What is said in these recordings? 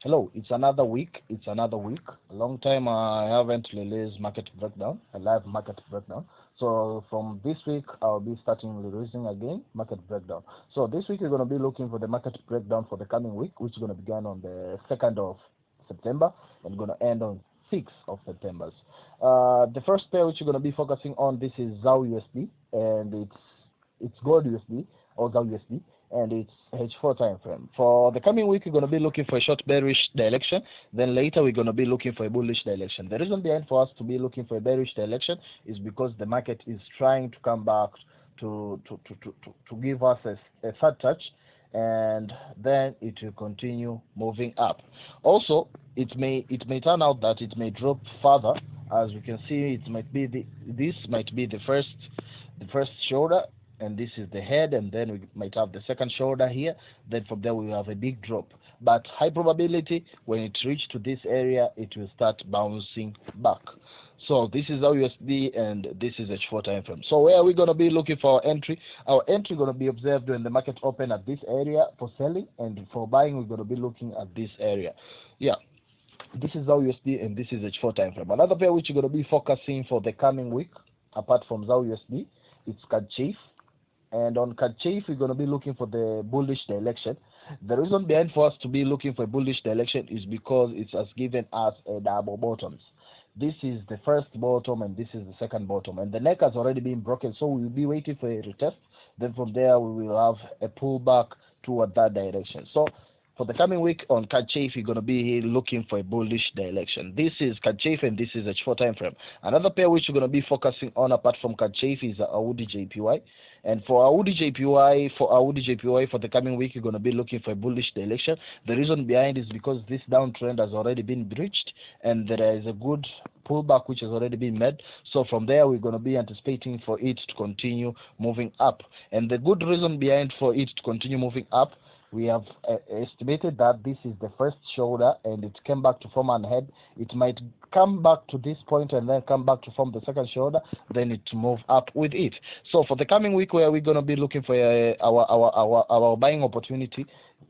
Hello, it's another week. It's another week. A long time I haven't released market breakdown, a live market breakdown. So from this week, I'll be starting releasing again market breakdown. So this week, we're going to be looking for the market breakdown for the coming week, which is going to begin on the 2nd of September and going to end on 6th of September. The first pair which you're going to be focusing on, this is XAUUSD, and it's gold USD or XAUUSD, and it's H4 time frame. For the coming week, we're going to be looking for a short bearish direction. Then later, we're going to be looking for a bullish direction. The reason behind for us to be looking for a bearish direction is because the market is trying to come back to give us a third touch, and then it will continue moving up. Also, it may turn out that it may drop further. As we can see, it might be this might be the first shoulder, and this is the head, and then we might have the second shoulder here. Then from there we will have a big drop, but high probability when it reaches to this area, it will start bouncing back. So this is our USD, and this is H4 time frame. So where are we going to be looking for our entry? Our entry going to be observed when the market open at this area for selling, and for buying we're going to be looking at this area. Yeah, this is our USD, and this is H4 time frame. Another pair which you're going to be focusing for the coming week, apart from XAUUSD, it's CAD. And on CAD, we're going to be looking for the bullish direction. The reason behind for us to be looking for a bullish direction is because it has given us a double bottoms. This is the first bottom, and this is the second bottom, and the neck has already been broken, so we will be waiting for a retest. Then from there we will have a pullback toward that direction. So for the coming week on CAD, you're going to be looking for a bullish direction. This is CAD, and this is H4 time frame. Another pair which you're going to be focusing on apart from CAD is AUD JPY. And for AUD JPY, for the coming week, you're going to be looking for a bullish direction. The reason behind is because this downtrend has already been breached, and there is a good pullback which has already been made. So from there, we're going to be anticipating for it to continue moving up. And the good reason behind for it to continue moving up, we have estimated that this is the first shoulder, and it came back to form an head. It might come back to this point and then come back to form the second shoulder, then it move up with it. So for the coming week, where we're going to be looking for our buying opportunity.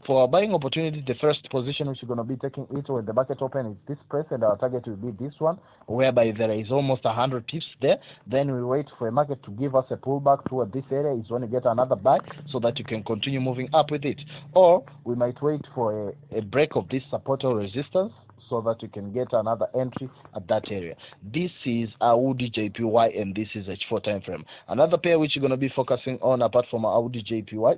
For our buying opportunity, the first position which we're going to be taking it when the market open is this price, and our target will be this one, whereby there is almost 100 pips there. Then we wait for a market to give us a pullback toward this area is when you get another buy, so that you can continue moving up with it. Or we might wait for a break of this support or resistance, so that you can get another entry at that area. This is AUD JPY, and this is H4 time frame. Another pair which you're going to be focusing on apart from AUD JPY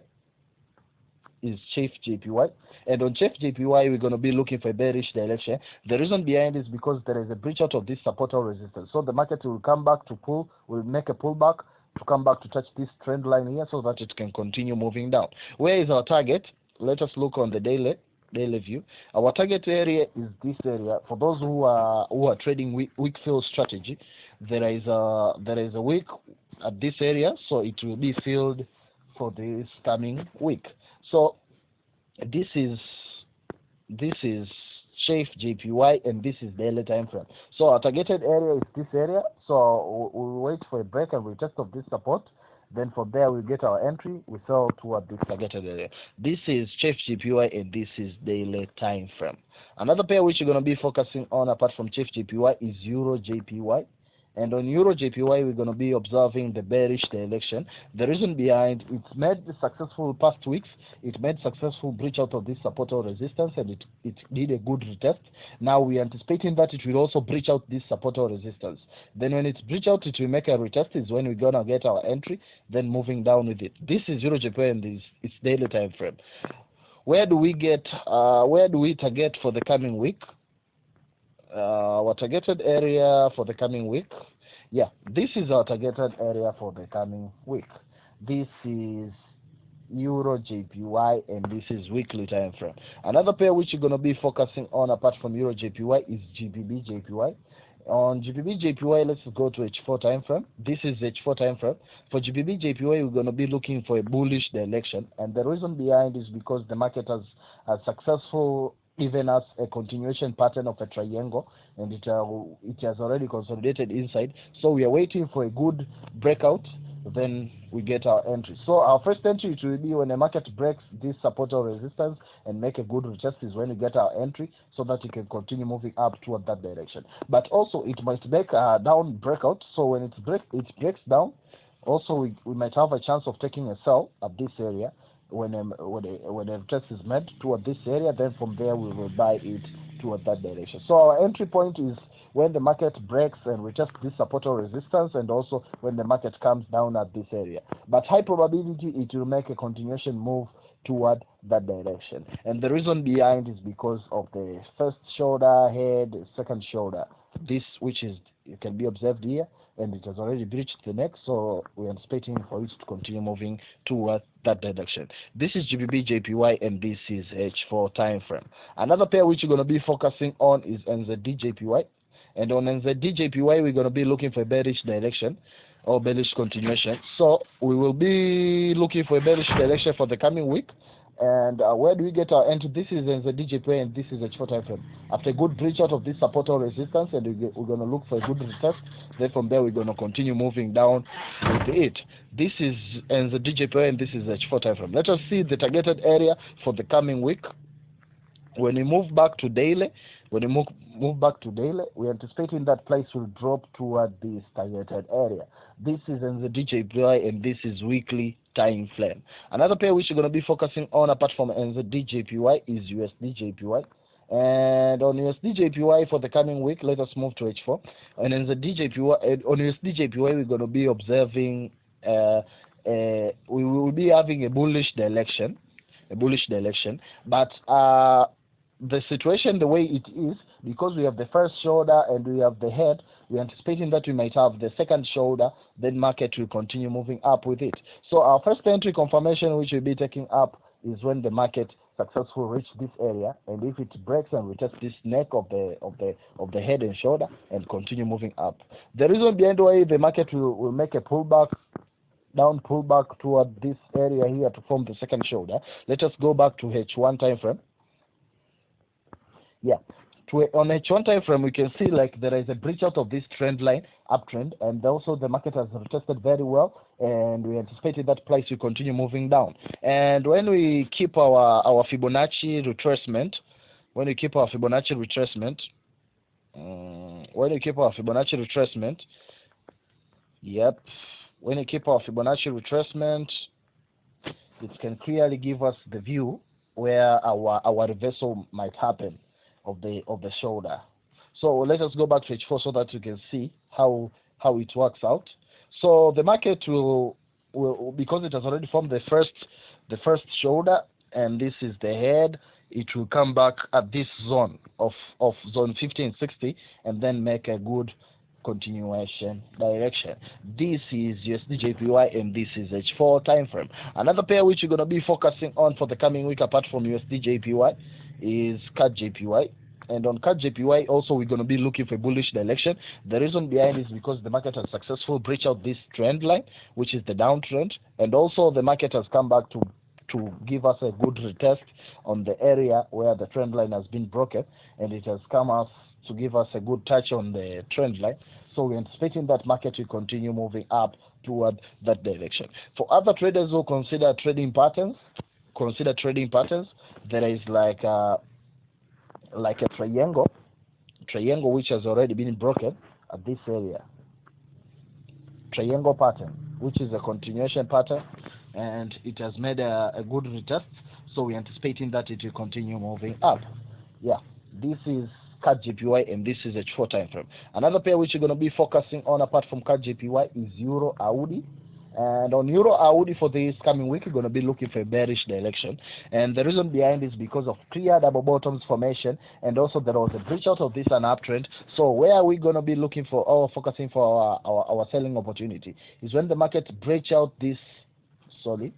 is CHF JPY, and on CHF JPY we're going to be looking for a bearish direction. The reason behind is because there is a breach out of this support or resistance, so the market will come back to will make a pullback to come back to touch this trend line here, so that it can continue moving down. Where is our target? Let us look on the daily view. Our target area is this area. For those who are trading weak fill strategy, there is a wick at this area, so it will be filled for this coming week. So this is CHF JPY, and this is daily time frame. So our targeted area is this area. So we'll wait for a break and retest of this support. Then from there we get our entry. We sell toward this targeted area. This is CHF JPY, and this is daily time frame. Another pair which you're going to be focusing on apart from CHF JPY is Euro JPY. And on Euro JPY, we're going to be observing the bearish direction. The reason behind, it's made successful past weeks. It made successful breach out of this support or resistance, and it did a good retest. Now we're anticipating that it will also breach out this support or resistance. Then when it breach out, it will make a retest. Is when we're going to get our entry, then moving down with it. This is Euro JPY, and it's daily time frame. Where do we target for the coming week? Our targeted area for the coming week, yeah, this is our targeted area for the coming week. This is Euro JPY, and this is weekly time frame. Another pair which you're going to be focusing on apart from Euro JPY is GBP JPY. On GBP JPY, let's go to H4 time frame. This is H4 time frame. For GBP JPY, we're going to be looking for a bullish direction, and the reason behind is because the market has successful given us a continuation pattern of a triangle, and it has already consolidated inside. So we are waiting for a good breakout then we get our entry. So our first entry, it will be when the market breaks this support or resistance and make a good retest, is when we get our entry, so that it can continue moving up toward that direction. But also it might make a down breakout. So when it breaks down, also we might have a chance of taking a sell at this area when a test is made toward this area. Then from there we will buy it toward that direction. So our entry point is when the market breaks and retest this support or resistance, and also when the market comes down at this area. But high probability it will make a continuation move toward that direction. And the reason behind is because of the first shoulder, head, second shoulder. This, which is, it can be observed here, and it has already breached the neck, so we're anticipating for it to continue moving toward that direction. This is GBP JPY, and this is H4 time frame. Another pair which you're going to be focusing on is NZD JPY. And on NZD JPY, we're going to be looking for a bearish direction or bearish continuation. So we will be looking for a bearish direction for the coming week. And where do we get our entry? This is NZD JPY, and this is H4 time frame. After a good breach out of this support or resistance, and we're going to look for a good retest. Then from there, we're going to continue moving down with it. This is NZD JPY, and this is H4 time frame. Let us see the targeted area for the coming week. When we move back to daily, we're anticipating that price will drop toward this targeted area. This is NZD JPY, and this is weekly time frame. Another pair which you're going to be focusing on apart from NZD JPY is USD JPY. And on USD JPY for the coming week, let us move to H4. On NZD JPY, on USD JPY, we're going to be observing, we will be having a bullish direction, but the situation, the way it is, because we have the first shoulder and we have the head, we're anticipating that we might have the second shoulder, then market will continue moving up with it. So our first entry confirmation which we'll be taking up is when the market successfully reach this area, and if it breaks and we test this neck of the head and shoulder and continue moving up. The reason behind why the market will make a pullback, down pullback toward this area here to form the second shoulder. Let us go back to H1 time frame. Yeah, on H1 time frame, we can see like there is a breach out of this trend line, uptrend, and also the market has retested very well, and we anticipated that price will continue moving down. And when we keep our Fibonacci retracement, it can clearly give us the view where our reversal might happen of the shoulder. So let us go back to H4 so that you can see how it works out. So the market will because it has already formed the first shoulder, and this is the head, it will come back at this zone of zone 50 and 60, and then make a good continuation direction. This is USD JPY, and this is H4 time frame. Another pair which you're going to be focusing on for the coming week apart from USD JPY is CAD JPY. And on CAD JPY also we're going to be looking for a bullish direction. The reason behind is because the market has successfully breached out this trend line, which is the downtrend, and also the market has come back to give us a good retest on the area where the trend line has been broken, and it has come us to give us a good touch on the trend line. So we're anticipating that market will continue moving up toward that direction. For other traders who consider trading patterns, there is like a triangle which has already been broken at this area. Triangle pattern, which is a continuation pattern, and it has made a good retest. So we're anticipating that it will continue moving up. Yeah, this is CAD JPY, and this is H4 time frame. Another pair which you're going to be focusing on apart from CAD JPY is EURs. And on EURs for this coming week, you're going to be looking for a bearish direction. And the reason behind is because of clear double bottoms formation, and also there was a breach out of this an uptrend. So where are we going to be looking for or focusing for our selling opportunity is when the market breach out this solid.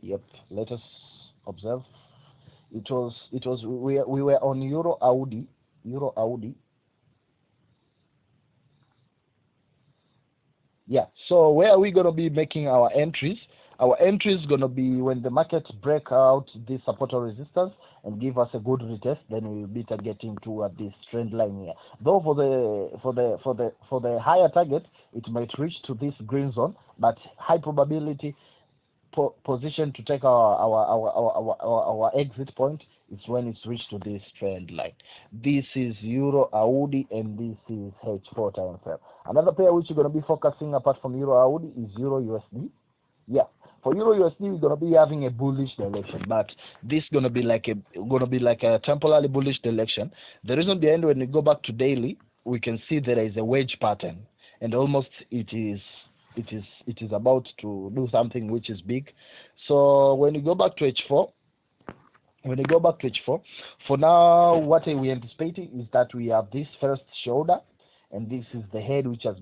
Yep, let us observe. We were on EURs. Yeah, so where are we going to be making our entries? our entry is going to be when the market break out this support or resistance and give us a good retest, then we will be targeting toward this trend line here. Though for the higher target, it might reach to this green zone, but high probability position to take our exit point is when it's reached to this trend line. This is EURs and this is H4 time frame. Another pair which you're going to be focusing apart from EURs is EURUSD. Yeah, for EURUSD we're going to be having a bullish direction, but this is going to be like a temporarily bullish direction. The reason behind, when we go back to daily, we can see there is a wedge pattern, and almost it is about to do something which is big. So when you go back to H4, for now, what we anticipating is that we have this first shoulder, and this is the head which has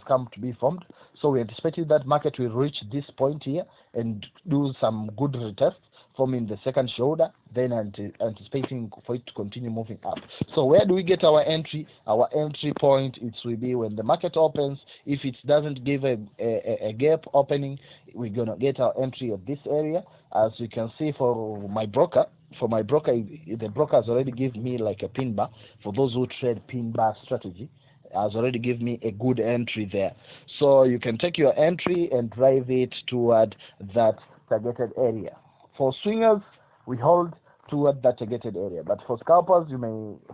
come to be formed. So we anticipating that market will reach this point here and do some good retest, forming the second shoulder, then anticipating for it to continue moving up. So where do we get our entry? Our entry point, it will be when the market opens. If it doesn't give a gap opening, we're gonna get our entry at this area. As you can see for my broker, the broker has already given me like a pin bar. For those who trade pin bar strategy, has already given me a good entry there. So you can take your entry and drive it toward that targeted area. For swingers, we hold toward that targeted area. But for scalpers,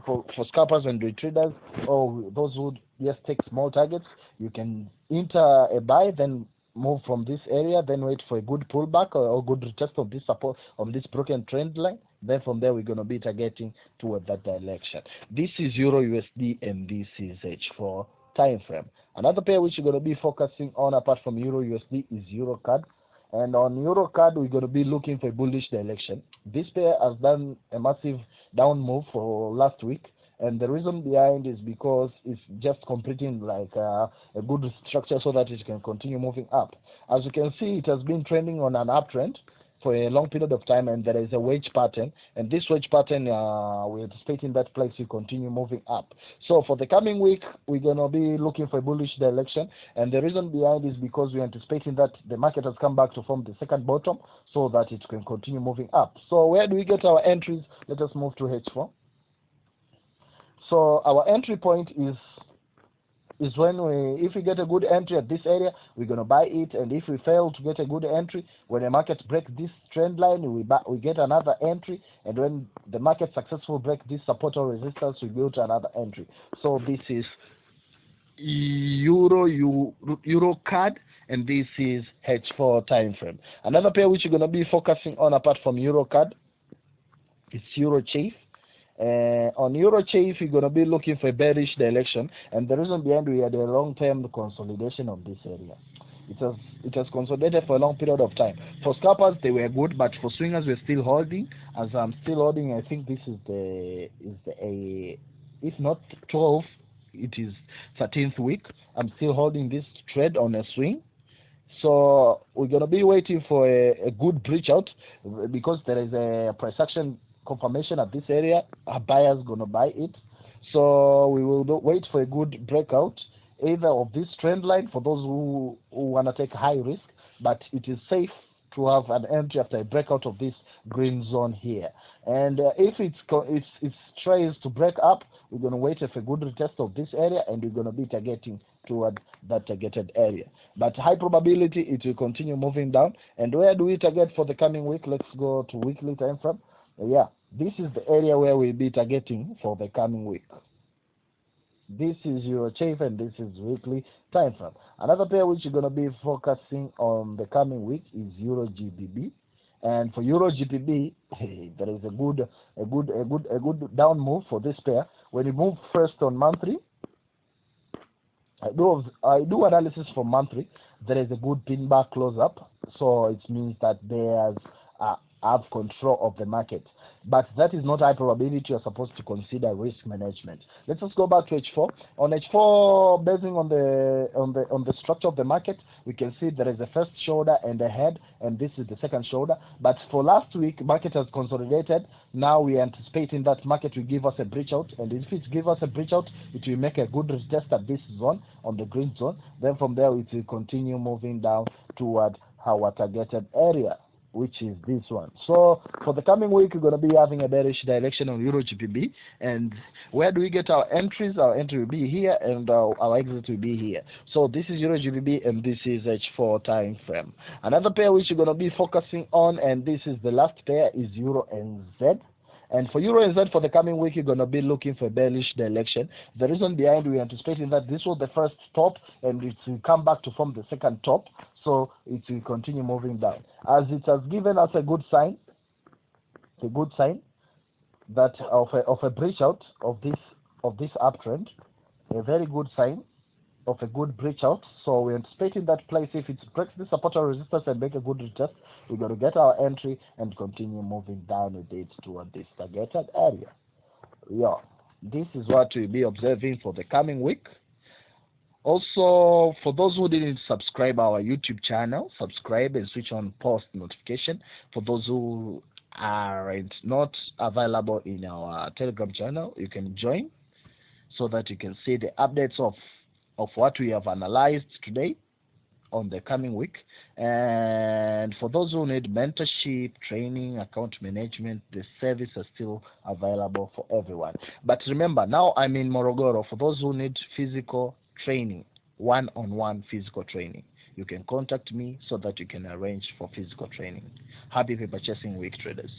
for scalpers and day traders, or those who just take small targets, you can enter a buy, then move from this area, then wait for a good pullback or good retest of this support of this broken trend line. Then from there, we're going to be targeting toward that direction. This is EURUSD and this is H4 time frame. Another pair which you're going to be focusing on apart from EURUSD is EuroCAD. And on EuroCAD, we're going to be looking for a bullish direction. This pair has done a massive down move for last week. And the reason behind is because it's just completing like a good structure so that it can continue moving up. As you can see, it has been trending on an uptrend for a long period of time, and there is a wedge pattern, and this wedge pattern we're anticipating that place will continue moving up. So for the coming week, we're going to be looking for a bullish direction, and the reason behind is because we're anticipating that the market has come back to form the second bottom so that it can continue moving up. So where do we get our entries? Let us move to H4. So our entry point is when if we get a good entry at this area, we're going to buy it, and if we fail to get a good entry, when the market break this trend line, we get another entry, and when the market successfully break this support or resistance, we go to another entry. So this is EuroCAD, and this is H4 time frame. Another pair which you're going to be focusing on apart from EuroCAD is EuroChief. On EuroChief, you're going to be looking for a bearish direction, and the reason behind, we had a long-term consolidation of this area. It has consolidated for a long period of time. For scalpers, they were good, but for swingers, we're still holding. As I'm still holding, I think this is if not 12, it is 13th week. I'm still holding this trade on a swing. So we're going to be waiting for a good breach out, because there is a price action confirmation at this area. Our buyers going to buy it. So we will wait for a good breakout, either of this trend line for those who want to take high risk, but it is safe to have an entry after a breakout of this green zone here. And if it tries to break up, we're going to wait for a good retest of this area, and we're going to be targeting toward that targeted area. But high probability it will continue moving down. And where do we target for the coming week? Let's go to weekly time frame. Yeah, this is the area where we'll be targeting for the coming week. This is EuroChief, and this is weekly time frame. Another pair which you're going to be focusing on the coming week is EuroGBP. And for EuroGBP, there is a good down move for this pair. When you move first on monthly, I do analysis for monthly. There is a good pin bar close up, so it means that there's have control of the market. But that is not high probability. You're supposed to consider risk management. Let's just go back to H4. On H4, basing on the structure of the market, we can see there is a first shoulder and a head, and this is the second shoulder. But for last week, market has consolidated. Now we are anticipating that market will give us a breach out, and if it gives us a breach out, it will make a good retest at this zone, on the green zone. Then from there, it will continue moving down toward our targeted area, which is this one. So for the coming week, we're going to be having a bearish direction on Euro GBP. And where do we get our entries? Our entry will be here, and our exit will be here. So this is Euro GBP, and this is H4 time frame. Another pair which we're going to be focusing on, and this is the last pair, is Euro NZ. And for Euro NZ for the coming week, you're going to be looking for a bearish direction. The reason behind, we're anticipating that this was the first top, and it will come back to form the second top. So it will continue moving down. As it has given us a good sign, that of a breach out of this uptrend, a very good sign of a good breach out. So we're anticipating that place, if it breaks the support or resistance and make a good retest, we're going to get our entry and continue moving down with it toward this targeted area. Yeah, this is what we'll be observing for the coming week. Also, for those who didn't subscribe our YouTube channel, subscribe and switch on post notification. For those who are not available in our Telegram channel, you can join so that you can see the updates of what we have analyzed today on the coming week. And for those who need mentorship, training, account management, the service is still available for everyone. But remember, now I'm in Morogoro. For those who need physical training, one-on-one physical training, you can contact me so that you can arrange for physical training. Happy paper chasing week, traders.